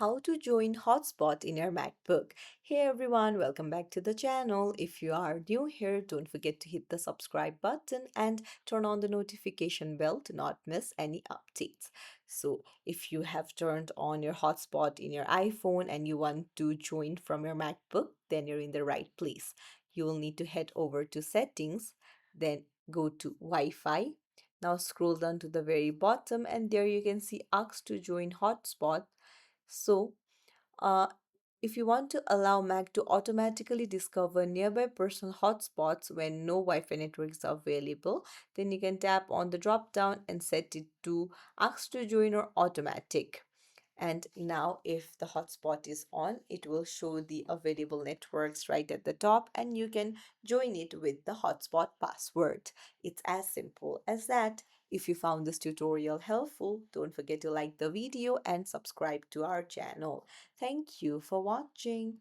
how to join hotspot in your MacBook. Hey everyone, welcome back to the channel. If you are new here, don't forget to hit the subscribe button and turn on the notification bell to not miss any updates. So, if you have turned on your hotspot in your iPhone and you want to join from your MacBook, then you're in the right place. You will need to head over to settings, then go to Wi-Fi. Now scroll down to the very bottom and there you can see ask to join hotspot. So, uh, if you want to allow Mac to automatically discover nearby personal hotspots when no Wi-Fi networks are available, then you can tap on the drop down and set it to ask to join or automatic. And now if the hotspot is on, it will show the available networks right at the top and you can join it with the hotspot password. It's as simple as that. If you found this tutorial helpful, don't forget to like the video and subscribe to our channel. Thank you for watching.